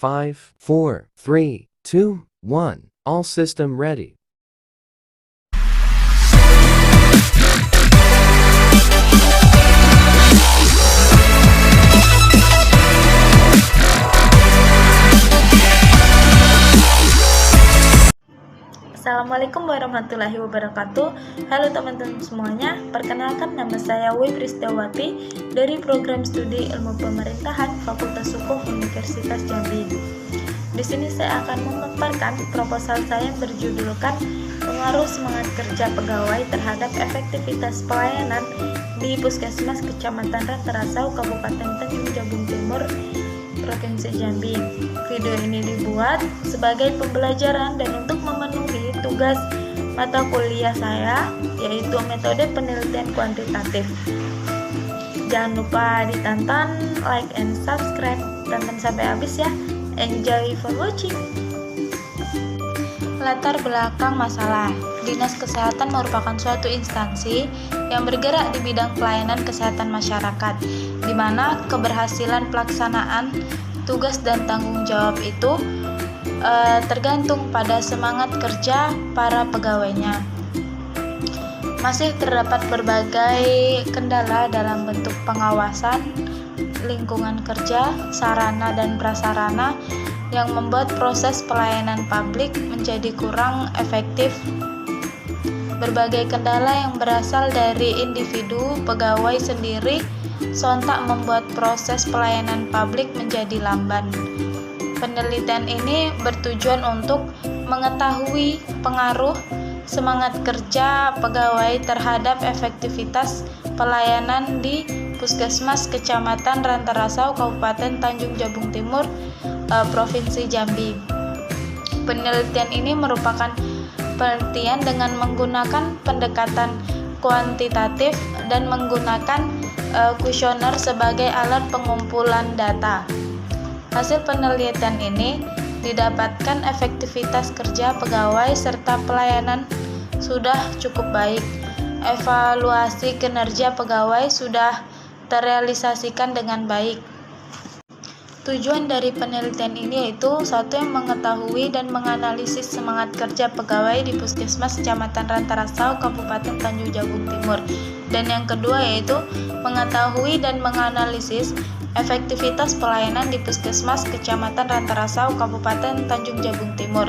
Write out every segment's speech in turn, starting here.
5, 4, 3, 2, 1. All system ready. Assalamualaikum warahmatullahi wabarakatuh. Halo teman-teman semuanya, perkenalkan nama saya Wi Pristiawati dari Program Studi Ilmu Pemerintahan Fakultas Hukum Universitas Jambi. Di sini saya akan memaparkan proposal saya yang berjudulkan Pengaruh Semangat Kerja Pegawai Terhadap Efektivitas Pelayanan di Puskesmas Kecamatan Rantarasau, Kabupaten Tanjung Jabung Timur, Provinsi Jambi. Video ini dibuat sebagai pembelajaran dan untuk memenuhi tugas mata kuliah saya, yaitu metode penelitian kuantitatif. Jangan lupa ditonton, like and subscribe, tonton sampai habis ya. Enjoy for watching. Latar belakang masalah. Dinas Kesehatan merupakan suatu instansi yang bergerak di bidang pelayanan kesehatan masyarakat, di mana keberhasilan pelaksanaan tugas dan tanggung jawab itu tergantung pada semangat kerja para pegawainya. Masih terdapat berbagai kendala dalam bentuk pengawasan, lingkungan kerja, sarana dan prasarana yang membuat proses pelayanan publik menjadi kurang efektif. Berbagai kendala yang berasal dari individu pegawai sendiri sontak membuat proses pelayanan publik menjadi lamban. Penelitian ini bertujuan untuk mengetahui pengaruh semangat kerja pegawai terhadap efektivitas pelayanan di Puskesmas Kecamatan Rantarasau, Kabupaten Tanjung Jabung Timur, Provinsi Jambi. Penelitian ini merupakan penelitian dengan menggunakan pendekatan kuantitatif dan menggunakan kuesioner sebagai alat pengumpulan data. Hasil penelitian ini didapatkan efektivitas kerja pegawai serta pelayanan sudah cukup baik. Evaluasi kinerja pegawai sudah terrealisasikan dengan baik. Tujuan dari penelitian ini yaitu satu, yang mengetahui dan menganalisis semangat kerja pegawai di Puskesmas Kecamatan Rantarasau, Kabupaten Tanjung Jabung Timur. Dan yang kedua yaitu mengetahui dan menganalisis efektivitas pelayanan di Puskesmas Kecamatan Rantarasau, Kabupaten Tanjung Jabung Timur.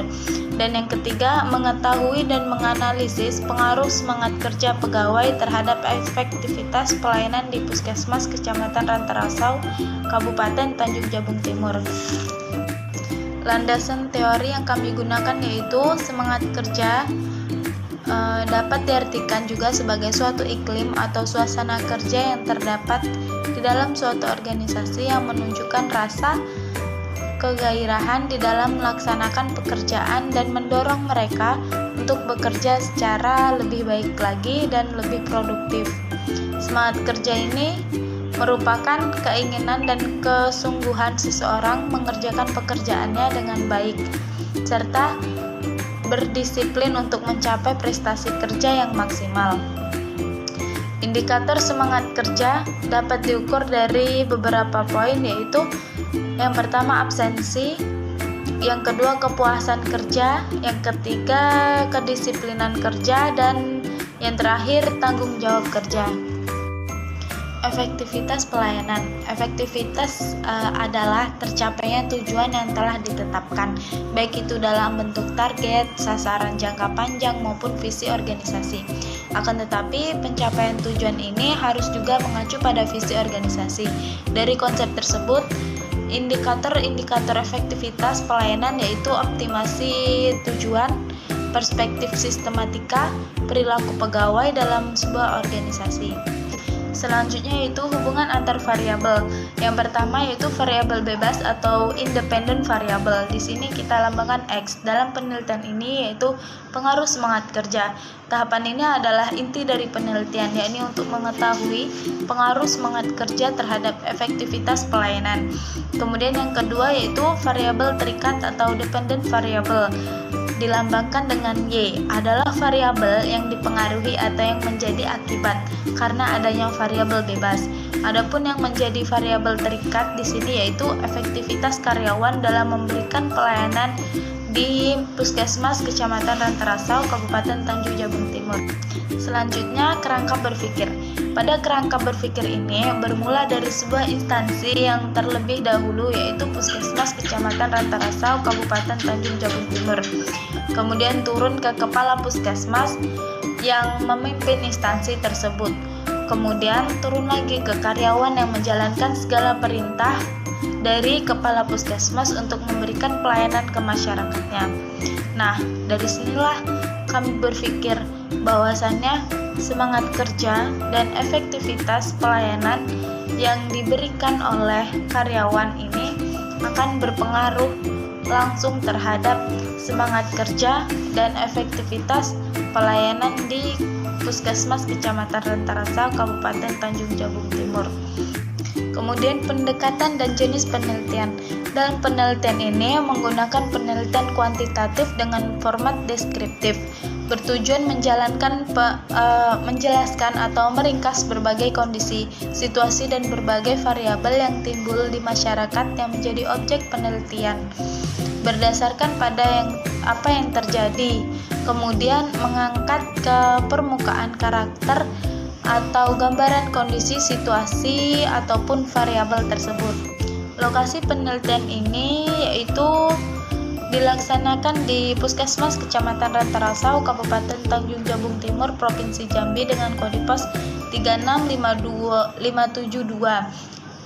Dan yang ketiga, mengetahui dan menganalisis pengaruh semangat kerja pegawai terhadap efektivitas pelayanan di Puskesmas Kecamatan Rantarasau, Kabupaten Tanjung Jabung Timur. Landasan teori yang kami gunakan yaitu semangat kerja dapat diartikan juga sebagai suatu iklim atau suasana kerja yang terdapat di dalam suatu organisasi yang menunjukkan rasa kegairahan di dalam melaksanakan pekerjaan dan mendorong mereka untuk bekerja secara lebih baik lagi dan lebih produktif. Semangat kerja ini merupakan keinginan dan kesungguhan seseorang mengerjakan pekerjaannya dengan baik, serta berdisiplin untuk mencapai prestasi kerja yang maksimal. Indikator semangat kerja dapat diukur dari beberapa poin, yaitu yang pertama absensi, yang kedua kepuasan kerja, yang ketiga kedisiplinan kerja, dan yang terakhir tanggung jawab kerja. Efektivitas pelayanan. Efektivitas adalah tercapainya tujuan yang telah ditetapkan, baik itu dalam bentuk target, sasaran jangka panjang maupun visi organisasi. Akan tetapi, pencapaian tujuan ini harus juga mengacu pada visi organisasi. Dari konsep tersebut, indikator-indikator efektivitas pelayanan yaitu optimasi tujuan, perspektif sistematika, perilaku pegawai dalam sebuah organisasi. Selanjutnya yaitu hubungan antar variabel. Yang pertama yaitu variabel bebas atau independent variable. Di sini kita lambangkan X. Dalam penelitian ini yaitu pengaruh semangat kerja. Tahapan ini adalah inti dari penelitian, yakni untuk mengetahui pengaruh semangat kerja terhadap efektivitas pelayanan. Kemudian yang kedua yaitu variabel terikat atau dependent variable. dilambangkan dengan Y, adalah variabel yang dipengaruhi atau yang menjadi akibat karena adanya variabel bebas. Adapun yang menjadi variabel terikat di sini yaitu efektivitas karyawan dalam memberikan pelayanan di Puskesmas Kecamatan Rantarasau, Kabupaten Tanjung Jabung Timur. Selanjutnya, kerangka berpikir. Pada kerangka berpikir ini bermula dari sebuah instansi yang terlebih dahulu yaitu Puskesmas Kecamatan Rantarasau, Kabupaten Tanjung Jabung Timur. Kemudian turun ke kepala Puskesmas yang memimpin instansi tersebut. Kemudian turun lagi ke karyawan yang menjalankan segala perintah dari kepala Puskesmas untuk memberikan pelayanan ke masyarakatnya. Nah, dari sinilah kami berpikir bahwasannya semangat kerja dan efektivitas pelayanan yang diberikan oleh karyawan ini akan berpengaruh langsung terhadap semangat kerja dan efektivitas pelayanan di Puskesmas Kecamatan Rantarasau, Kabupaten Tanjung Jabung Timur. Kemudian pendekatan dan jenis penelitian. Dalam penelitian ini menggunakan penelitian kuantitatif dengan format deskriptif, bertujuan menjelaskan atau meringkas berbagai kondisi, situasi dan berbagai variabel yang timbul di masyarakat yang menjadi objek penelitian. Berdasarkan pada apa yang terjadi, kemudian mengangkat ke permukaan karakter atau gambaran kondisi, situasi, ataupun variabel tersebut. Lokasi penelitian ini yaitu dilaksanakan di Puskesmas Kecamatan Rantarasau, Kabupaten Tanjung Jabung Timur, Provinsi Jambi dengan kode pos 36572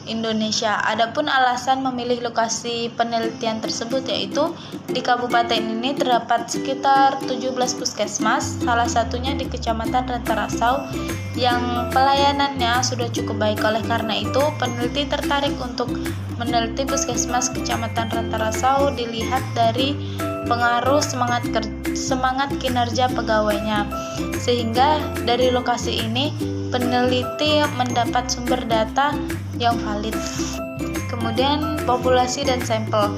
Indonesia. Adapun alasan memilih lokasi penelitian tersebut yaitu di kabupaten ini terdapat sekitar 17 puskesmas, salah satunya di Kecamatan Rantarasau yang pelayanannya sudah cukup baik. Oleh karena itu, peneliti tertarik untuk meneliti Puskesmas Kecamatan Rantarasau dilihat dari pengaruh semangat kinerja pegawainya. Sehingga dari lokasi ini peneliti mendapat sumber data yang valid. Kemudian populasi dan sampel.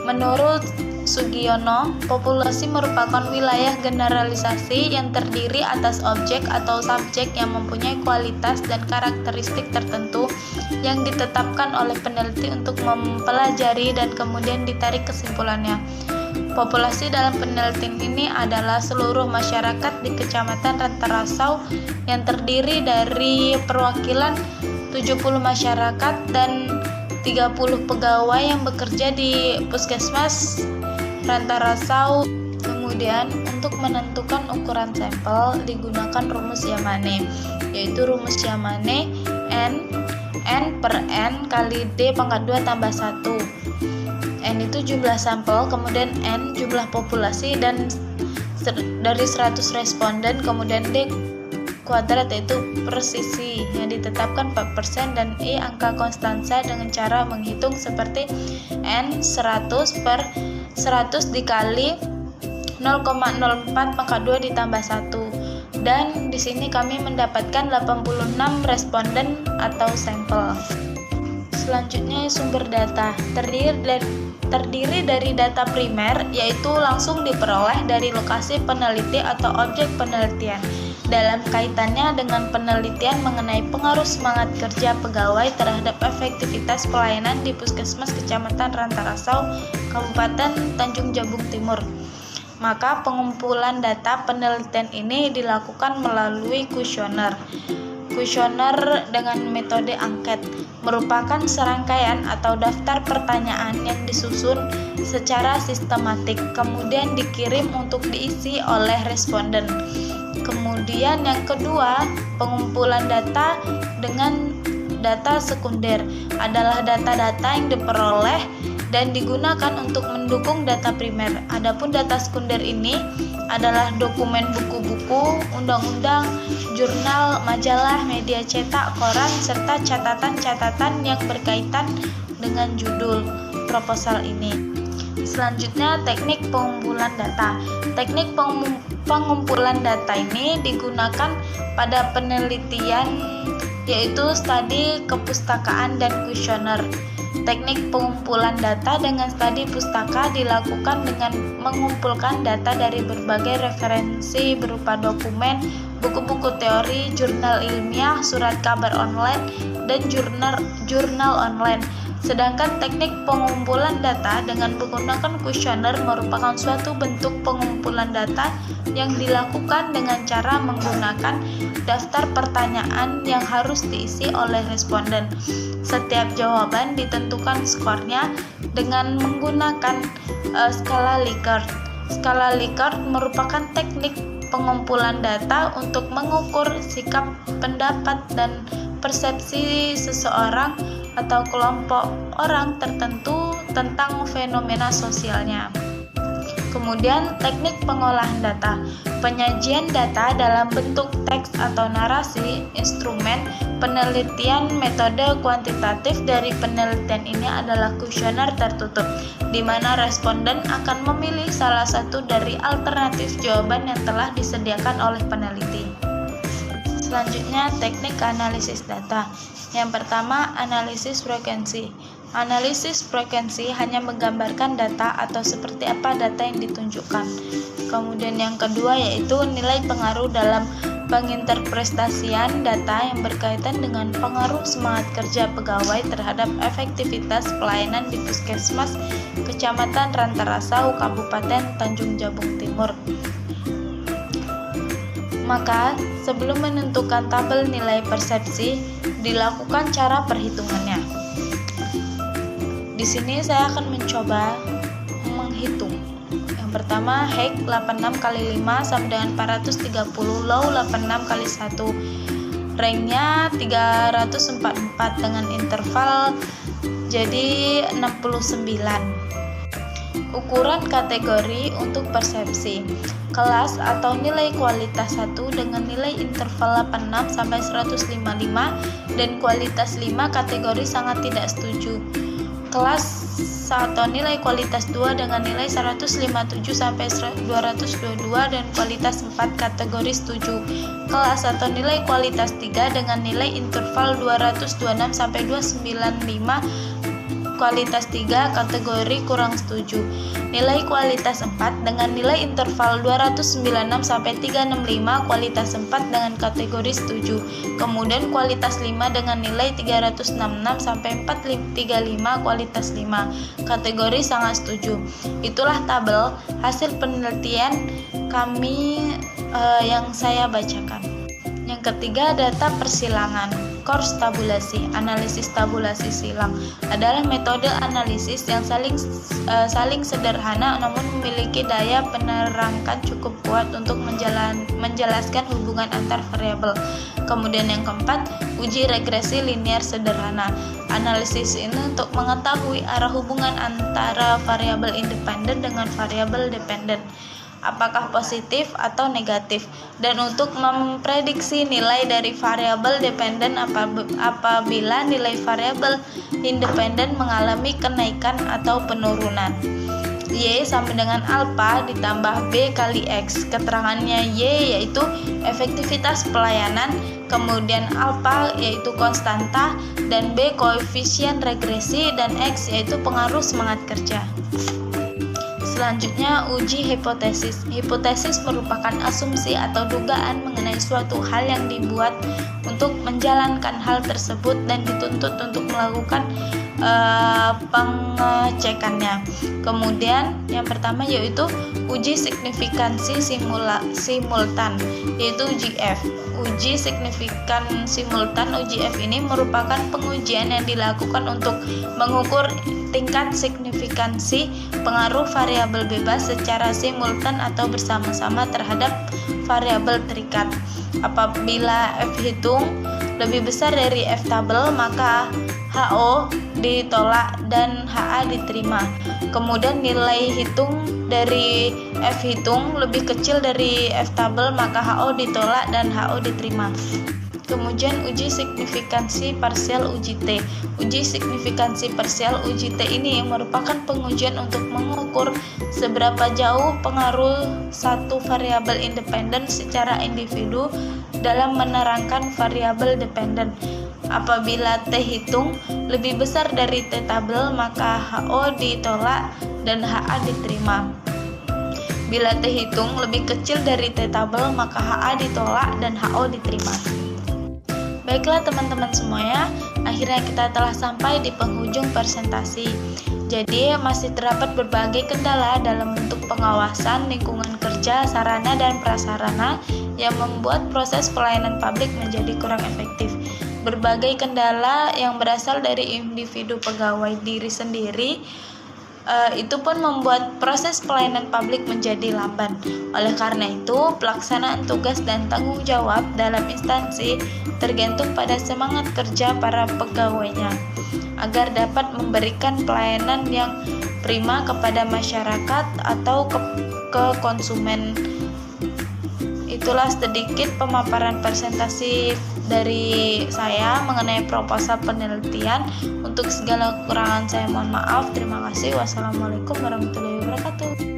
Menurut Sugiono, populasi merupakan wilayah generalisasi yang terdiri atas objek atau subjek yang mempunyai kualitas dan karakteristik tertentu yang ditetapkan oleh peneliti untuk mempelajari dan kemudian ditarik kesimpulannya. Populasi dalam penelitian ini adalah seluruh masyarakat di Kecamatan Rantarasau yang terdiri dari perwakilan 70 masyarakat dan 30 pegawai yang bekerja di Puskesmas Rantarasau. Kemudian untuk menentukan ukuran sampel digunakan rumus Yamane, yaitu rumus Yamane N per N kali D pangkat 2 tambah 1. N itu jumlah sampel, kemudian N jumlah populasi, dan dari 100 responden, kemudian D kuadrat yaitu presisi yang ditetapkan 4%, dan I angka konstansa dengan cara menghitung seperti N 100 per 100 dikali 0,04 pangkat 2 ditambah 1, dan di sini kami mendapatkan 86 responden atau sampel. Selanjutnya sumber data terdiri dari data primer, yaitu langsung diperoleh dari lokasi peneliti atau objek penelitian dalam kaitannya dengan penelitian mengenai pengaruh semangat kerja pegawai terhadap efektivitas pelayanan di Puskesmas Kecamatan Rantarasau, Kabupaten Tanjung Jabung Timur. Maka pengumpulan data penelitian ini dilakukan melalui kuesioner. Kuesioner dengan metode angket merupakan serangkaian atau daftar pertanyaan yang disusun secara sistematik, kemudian dikirim untuk diisi oleh responden. Kemudian yang kedua, pengumpulan data dengan data sekunder adalah data-data yang diperoleh dan digunakan untuk mendukung data primer. Adapun data sekunder ini adalah dokumen buku-buku, undang-undang, jurnal, majalah, media cetak, koran, serta catatan-catatan yang berkaitan dengan judul proposal ini. Selanjutnya, teknik pengumpulan data. Teknik pengumpulan data ini digunakan pada penelitian yaitu studi kepustakaan dan kuesioner. Teknik pengumpulan data dengan studi pustaka dilakukan dengan mengumpulkan data dari berbagai referensi berupa dokumen, buku-buku teori, jurnal ilmiah, surat kabar online, dan jurnal online. Sedangkan teknik pengumpulan data dengan menggunakan kuesioner merupakan suatu bentuk pengumpulan data yang dilakukan dengan cara menggunakan daftar pertanyaan yang harus diisi oleh responden. Setiap jawaban ditentukan skornya dengan menggunakan skala Likert. Skala Likert merupakan teknik pengumpulan data untuk mengukur sikap, pendapat, dan persepsi seseorang atau kelompok orang tertentu tentang fenomena sosialnya. Kemudian teknik pengolahan data. Penyajian data dalam bentuk teks atau narasi, instrumen penelitian metode kuantitatif dari penelitian ini adalah kuesioner tertutup, di mana responden akan memilih salah satu dari alternatif jawaban yang telah disediakan oleh peneliti. Selanjutnya, teknik analisis data. Yang pertama, analisis frekuensi. Analisis frekuensi hanya menggambarkan data atau seperti apa data yang ditunjukkan. Kemudian yang kedua yaitu nilai pengaruh dalam penginterpretasian data yang berkaitan dengan pengaruh semangat kerja pegawai terhadap efektivitas pelayanan di Puskesmas Kecamatan Rantarasau, Kabupaten Tanjung Jabung Timur. Maka, sebelum menentukan tabel nilai persepsi, dilakukan cara perhitungannya. Di sini saya akan mencoba menghitung. Yang pertama, Hek 86 kali 5 sama dengan 430, Low 86 kali 1. Ranknya 344 dengan interval jadi 69. Ukuran kategori untuk persepsi. Kelas atau nilai kualitas 1 dengan nilai interval 86 sampai 155 dan kualitas 5 kategori sangat tidak setuju. Kelas atau nilai kualitas 2 dengan nilai 157 sampai 222 dan kualitas 4 kategori setuju. Kelas atau nilai kualitas 3 dengan nilai interval 226 sampai 295 kualitas 3 kategori kurang setuju. Nilai kualitas 4 dengan nilai interval 296 sampai 365 kualitas 4 dengan kategori setuju. Kemudian kualitas 5 dengan nilai 366 sampai 435 kualitas 5 kategori sangat setuju. Itulah tabel hasil penelitian kami yang saya bacakan. Yang ketiga, data persilangan. Course tabulasi. Analisis tabulasi silang adalah metode analisis yang saling sederhana namun memiliki daya penerangkan cukup kuat untuk menjelaskan hubungan antar variabel. Kemudian yang keempat, uji regresi linear sederhana. Analisis ini untuk mengetahui arah hubungan antara variabel independen dengan variabel dependen, apakah positif atau negatif, dan untuk memprediksi nilai dari variabel dependen apabila nilai variabel independen mengalami kenaikan atau penurunan. Y sama dengan alpha ditambah B kali X. Keterangannya Y yaitu efektivitas pelayanan, kemudian alpha yaitu konstanta, dan B koefisien regresi, dan X yaitu pengaruh semangat kerja. Selanjutnya, uji hipotesis. Hipotesis merupakan asumsi atau dugaan mengenai suatu hal yang dibuat untuk menjalankan hal tersebut dan dituntut untuk melakukan pengecekannya. Kemudian yang pertama yaitu uji signifikansi simultan, yaitu UGF. Uji signifikan simultan UGF ini merupakan pengujian yang dilakukan untuk mengukur tingkat signifikansi pengaruh variabel bebas secara simultan atau bersama-sama terhadap variabel terikat. Apabila F hitung lebih besar dari F tabel, maka HO ditolak dan HA diterima. Kemudian nilai hitung dari F hitung lebih kecil dari F tabel, maka HO ditolak dan HO diterima. Kemudian uji signifikansi parsial UJT. Uji signifikansi parsial UJT ini merupakan pengujian untuk mengukur seberapa jauh pengaruh satu variabel independen secara individu dalam menerangkan variabel dependen. Apabila T hitung lebih besar dari T tabel, maka HO ditolak dan HA diterima. Bila T hitung lebih kecil dari T tabel, maka HA ditolak dan HO diterima. Baiklah teman-teman semuanya, akhirnya kita telah sampai di penghujung presentasi. Jadi masih terdapat berbagai kendala dalam bentuk pengawasan, lingkungan kerja, sarana dan prasarana yang membuat proses pelayanan publik menjadi kurang efektif. Berbagai kendala yang berasal dari individu pegawai diri sendiri itu pun membuat proses pelayanan publik menjadi lamban. Oleh karena itu, pelaksanaan tugas dan tanggung jawab dalam instansi tergantung pada semangat kerja para pegawainya agar dapat memberikan pelayanan yang prima kepada masyarakat atau ke konsumen. Itulah sedikit pemaparan presentasi dari saya mengenai proposal penelitian. Untuk segala kekurangan saya mohon maaf. Terima kasih. Wassalamualaikum warahmatullahi wabarakatuh.